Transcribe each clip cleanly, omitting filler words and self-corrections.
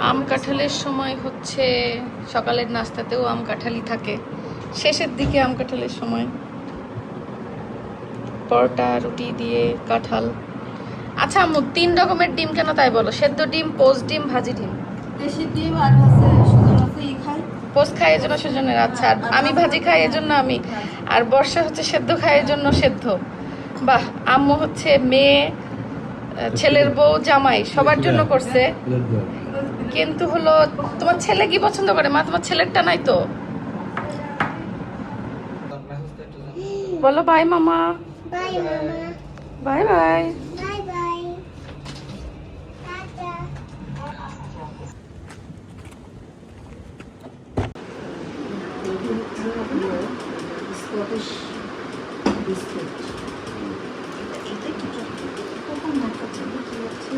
আম কাঁঠালের সময় হচ্ছে সকালের নাস্তাতেও আম কাঁঠালই থাকে, শেষের দিকে আম কাঁঠালের সময় পরোটা রুটি দিয়ে কাঁঠাল। আচ্ছা আম্মু, 3 রকমের ডিম কেন তাই বলো? সেদ্ধ ডিম, পোস্ট ডিম, ভাজি ডিম। দেশি ডিম আর হচ্ছে সুজন আছে খাই। পোস্ট খাই এজন্য সুজনের, আচ্ছা। আর আমি ভাজি খাই এজন্য আমি, আর বর্ষা হচ্ছে সেদ্ধ খাই এজন্য সেদ্ধ। বাহ, আম্মু হচ্ছে মেয়ে, ছেলের বউ, জামাই সবার জন্য করছে। কিন্তু হলো তোমার ছেলে কি পছন্দ করে মা? তোমার ছেলেরটা নাই তো। বলো বাই মামা। বাই মামা। Bye bye. Bye bye. Tata. Scottish biscuit. এটা কি কখন মাখাচ্ছে কি আছে?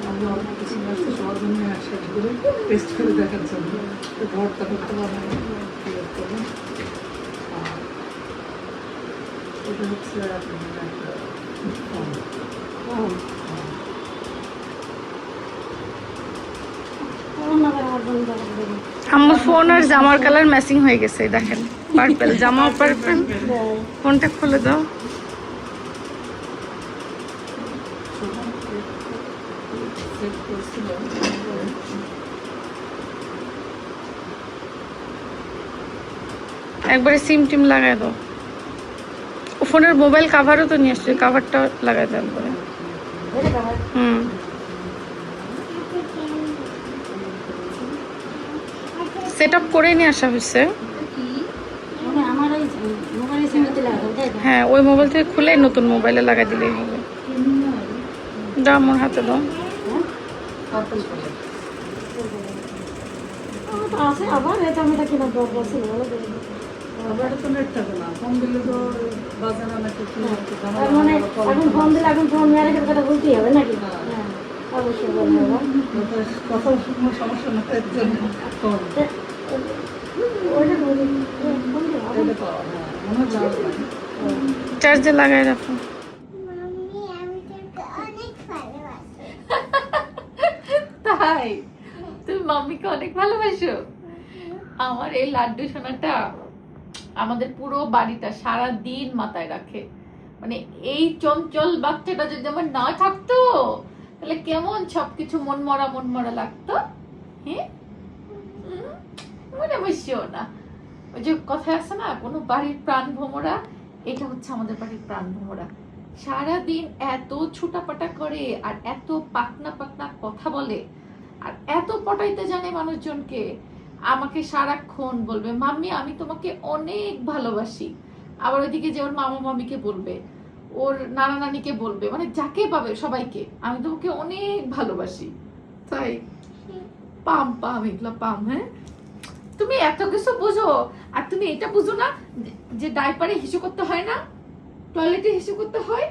আমরা অল্প কিছু মাছটা সবার জন্য একসাথে করে টেস্ট করে দেখার জন্য ভর্তা করতে বানাই। এটা হচ্ছে আমার ফোন আর জামার কালার ম্যাচিং হয়ে গেছে, দেখেন পার্পল জামা, পার্পল। ফোনটা খুলে দাও। একবারে সিম টিম লাগাই দাও। ও ফোনের মোবাইল কাভারও তো নিয়ে আসছে, কাভারটা লাগাই দাও একবারে। হুম, সেট আপ করে নিয়ে আসা হয়েছে। হ্যাঁ, ওই মোবাইল থেকে খুলে নতুন মোবাইলে লাগাই দিলেই হবে। দাও আমার হাতে দাও। আছে আবার এটা আমি কিনা দরকার ছিল আবার তো নেট থাকে না, ফোন দিলে তো বাজে না নাকি কি মানে এখন ফোন দিলে এখন ফোন মেরে কথা বলতেই হবে নাকি? হ্যাঁ অবশ্যই বলবো কথা শুনে সমস্যা না এর জন্য ফোন ওইটা বলি ফোন দিলে মনে হয় চার্জে লাগাই রাখো। মাম্মি আমি তোকে অনেক ভালোবাসি। তাই? তুমি মাম্মিকে অনেক ভালোবাসো? আমার এই লাড্ডু সোনাটা আমাদের পুরো বাড়িটা সারা দিন মাথায় রাখে। মানে এই চঞ্চল বাচ্চাটা যদি আমার না থাকতো তাহলে কেমন সবকিছু মন মরা লাগতো। হ্যাঁ, মনে বসিও না। ওই যে কথা আছে না, কোনো বাড়ির প্রাণ ভোমরা, এটা হচ্ছে আমাদের বাড়ির প্রাণ ভোমরা। সারাদিন এত ছুটাপাটা করে আর এত পাকনা পাকনা কথা বলে আর এত পটাইতে জানে মানুষজনকে। আমাকে সারাক্ষণ বলবে মাম্মি আমি তোমাকে অনেক ভালোবাসি, আবার ওইদিকে যে ওর মামা মামিকে বলবে, ওর নানা নানিকে বলবে, মানে যাকে পাবে সবাইকে আমি তোমাকে অনেক ভালোবাসি। তাই পাম পাম এগুলো পাম। হ্যাঁ, তুমি এত কিছু বুঝো আর তুমি এটা বুঝো না যে ডাইপারে হিসু করতে হয় না, টয়লেটে হিসু করতে হয়।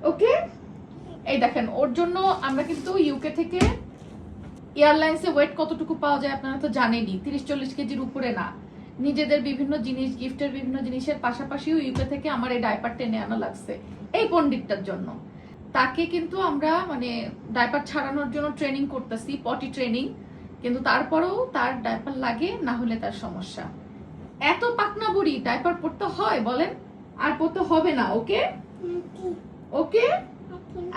ওকে, এই দেখেন ওর জন্য আমরা কিন্তু ইউকে থেকে এয়ারলাইন্সে ওয়েট কতটুকু পাওয়া যায় আপনারা তো জানেনই, 30-40 কেজির উপরে না। নিজেদের বিভিন্ন জিনিস, গিফটের বিভিন্ন জিনিসের পাশাপাশিও ইউকে থেকে আমার এই ডাইপার টেনে আনা লাগছে এই পণ্ডিতটার জন্য। তাকে কিন্তু আমরা মানে ডাইপার ছাড়ানোর জন্য ট্রেনিং করতেছি, পটি ট্রেনিং, কিন্তু তারপরেও তার ডাইপার লাগে, না হলে তার সমস্যা। এত পাকনা বুড়ি ডাইপার পরতে হয় বলেন? আর পরতে হবে না। ওকে ওকে,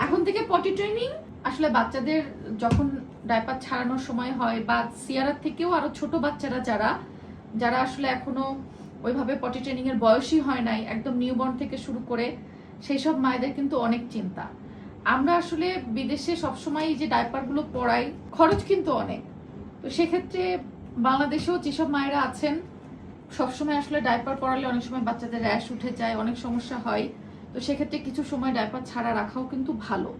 এখন থেকে পটি ট্রেনিং। আসলে বাচ্চাদের যখন ডাইপার ছাড়ানোর সময় হয় বা সিয়ারার থেকেও আরো ছোট বাচ্চারা যারা যারা আসলে এখনো ওইভাবে পটি ট্রেনিং এর বয়সই হয় নাই, একদম নিউবর্ন থেকে শুরু করে, সেই সব মায়েদের কিন্তু অনেক চিন্তা। আমরা আসলে বিদেশে সবসময় যে ডাইপার গুলো পরাই, খরচ কিন্তু অনেক। তো সেক্ষেত্রে বাংলাদেশেও যেসব মায়েরা আছেন সবসময় আসলে ডাইপার পরালে অনেক সময় বাচ্চাদের র্যাশ উঠে যায়, অনেক সমস্যা হয়। তো সেক্ষেত্রে কিছু সময় ডাইপার ছাড়া রাখাও কিন্তু ভালো।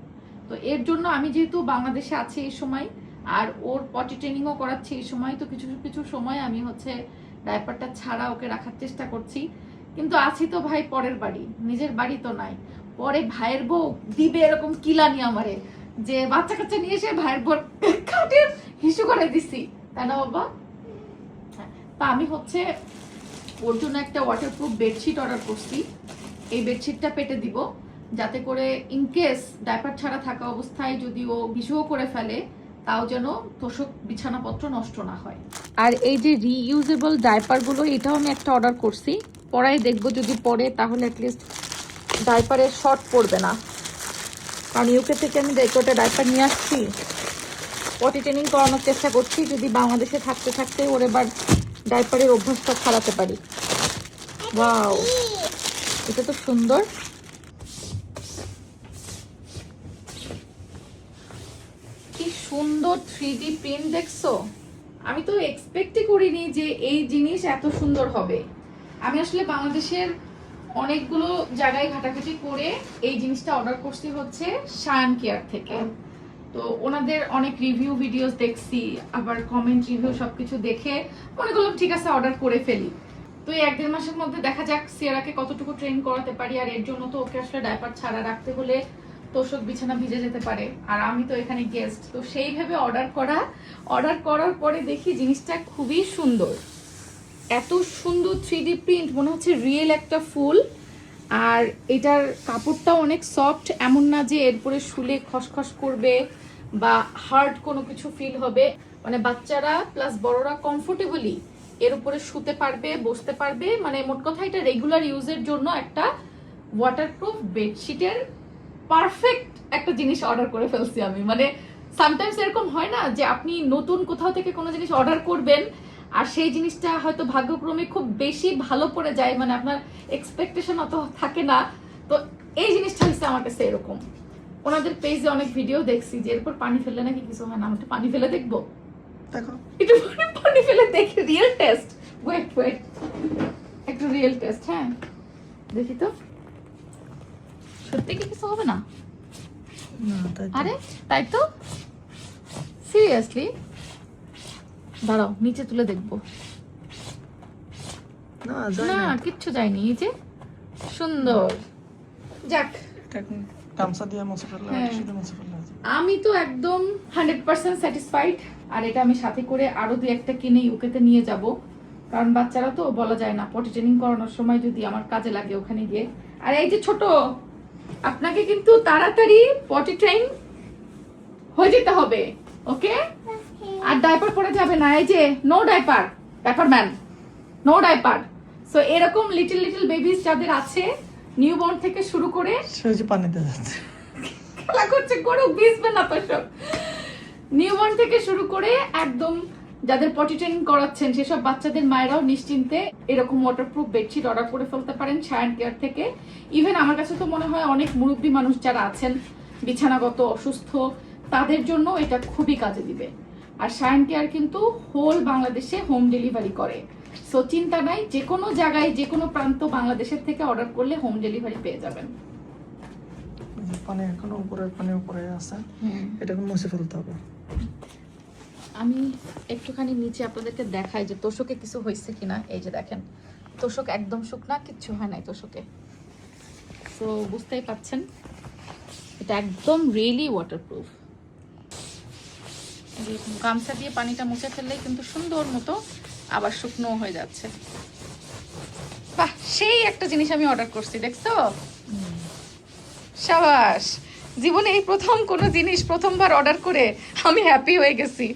তো এর জন্য আমি যেহেতু বাংলাদেশে আছি এই সময় আর ওর পটি ট্রেনিংও করাচ্ছি এই সময়, তো কিছু কিছু সময় আমি হচ্ছে ডাইপারটা ছাড়া ওকে রাখার চেষ্টা করছি। কিন্তু আছি তো ভাই পরের বাড়ি, নিজের বাড়ি তো নাই। পরে ভাইয়ের বউ দিবে এরকম কিলানি আমারে যে বাচ্চা কাচ্চা নিয়ে এসে ভাইয়ের বউ খাটে হিসু করে দিছি, তাই না বাবা? তা আমি হচ্ছে ওর জন্য একটা ওয়াটারপ্রুফ বেডশিট অর্ডার করছি। এই বেডশিটটা পেতে দিব যাতে করে ইনকেস ডাইপার ছাড়া থাকা অবস্থায় যদি ও ভিজুও করে ফেলে তাও যেন তোষক বিছানাপত্র নষ্ট না হয়। আর এই যে রিইউজেবল ডাইপারগুলো, এটাও আমি একটা অর্ডার করছি, পরাই দেখবো, যদি পরে তাহলে অ্যাটলিস্ট ডাইপারের শর্ট পড়বে না। কারণ ইউকে থেকে আমি একটা ডাইপার নিয়ে আসছি, পটি ট্রেনিং করানোর চেষ্টা করছি, যদি বাংলাদেশে থাকতে থাকতে ওর এবার ডাইপারের অভ্যাসটা ছাড়াতে পারি। ওয়াও, এটা তো সুন্দর। কি সুন্দর 3D প্রিন্ট দেখছো? আমি তো এক্সপেক্টই করিনি যে এই জিনিস এত সুন্দর হবে। আমি আসলে বাংলাদেশের অনেকগুলো জায়গায় ঘাটাঘাটি করে এই জিনিসটা অর্ডার করছি হচ্ছে শায়ান কেয়ার থেকে। তো ওনাদের অনেক রিভিউ ভিডিওস দেখছি, আবার কমেন্ট রিভিউ সবকিছু দেখে মনে করলাম ঠিক আছে অর্ডার করে ফেলি। তো এই 1-1.5 মাসের মধ্যে দেখা যাক সিয়ারাকে কতটুকু ট্রেন করাতে পারি। আর এর জন্য তো ওকে আসলে ডাইপার ছাড়া রাখতে হলে তোষক বিছানা ভিজে যেতে পারে, আর আমি তো এখানে গেস্ট, তো সেইভাবে অর্ডার করার পরে দেখি জিনিসটা খুবই সুন্দর। এত সুন্দর 3D প্রিন্ট, মনে হচ্ছে রিয়েল একটা ফুল। আর এটার কাপড়টাও অনেক সফট, এমন না যে এরপরে শুলে খসখস করবে বা হার্ড কোনো কিছু ফিল হবে। মানে বাচ্চারা প্লাস বড়রা কমফোর্টেবলি এর উপরে শুতে পারবে, বসতে পারবে। মানে মোট কথা এটা রেগুলার ইউজের জন্য একটা ওয়াটারপ্রুফ বেডশিটের পারফেক্ট একটা জিনিস অর্ডার করে ফেলছি আমি। মানে সামটাইমস এরকম হয় না যে আপনি নতুন কোথাও থেকে কোনো জিনিস অর্ডার করবেন আর সেই জিনিসটা হয়তো ভাগ্যক্রমে খুব বেশি ভালো পড়ে যায়, মানে আপনার এক্সপেকটেশন অত থাকে না। তো এই জিনিসটা হচ্ছে আমার কাছে এরকম। ওনাদের পেজে অনেক ভিডিও দেখছি যে এরপর পানি ফেললে নাকি কিছু হয় না। আমি একটু পানি ফেলে দেখবো, দেখো একটু পানি ফেলে দেখি, রিয়েল টেস্ট। ওয়েট একটু রিয়েল টেস্ট। হ্যাঁ দেখি তো সত্যি কি কিছু হবে না? না তাই তো। আরে তাই তো, সিরিয়াসলি দাঁড়াও নিচে তুলে দেখবো। না যাই না না, কিচ্ছু যায়নি, এই যে সুন্দর। যাক, এটা এখন গামছা দিয়ে মুছে ফেললে হ্যাঁ। শুধু মুছে ফেললে আছে। আমি তো একদম 100% স্যাটিসফাইড। আর এটা আমি সাথে করে আরো 2-1টা কিনে ইউকেতে নিয়ে যাব, কারণ বাচ্চারা তো বলা যায় না, পটি ট্রেনিং করানোর সময় যদি আমার কাজে লাগে ওখানে গিয়ে। আর এই যে ছোট, আপনাকে কিন্তু তাড়াতাড়ি পটি ট্রেন হয়ে যেতে হবে, ওকে? আর ডাইপার পরে যাবে না, এই যে no diaper, diaper man no diaper. So এরকম লিটল বেবিস যাদের আছে, নিউবর্ন থেকে শুরু করে, সে যে পানিতে যাচ্ছে। খেলা করছে, গরু ভিজবে না তো সব। নিউবর্ন থেকে শুরু করে একদম যাদের পটি ট্রেনিং করাচ্ছেন সেসব বাচ্চাদের মায়েরাও নিশ্চিন্তে এরকম ওয়াটারপ্রুফ বেডশিট অর্ডার করে ফেলতে পারেন শায়ান কেয়ার থেকে। ইভেন আমার কাছে তো মনে হয় অনেক মুরব্বী মানুষ যারা আছেন বিছানাগত অসুস্থ, তাদের জন্য এটা খুবই কাজে দিবে। আর শায়ান কেয়ার কিন্তু হোল বাংলাদেশে হোম ডেলিভারি করে। সো চিন্তা নাই, যে কোনো জায়গায় যে কোনো প্রান্ত বাংলাদেশের থেকে অর্ডার করলে হোম ডেলিভারি পেয়ে যাবেন। এই যে পানি এখনো উপরে, পানি উপরে আছে, এটাকে মুছে ফেলতে হবে। আমি একটুখানি নিচে আপনাদেরকে দেখাই যে তোষকে কিছু হয়েছে কিনা। এই যে দেখেন, তোষক একদম শুকনা, কিচ্ছু হয় নাই তোষকে। তো বুঝতেই পাচ্ছেন এটা একদম রিয়েলি ওয়াটারপ্রুফ। গামছা দিয়ে পানিটা মুছে ফেললেই কিন্তু সুন্দর মতো আবার শুকনো হয়ে যাচ্ছে। বাহ, সেই একটা জিনিস আমি অর্ডার করছি, দেখছো? সাবাস, জীবনে এই প্রথম কোনো জিনিস প্রথমবার অর্ডার করে আমি হ্যাপি হয়ে গেছি।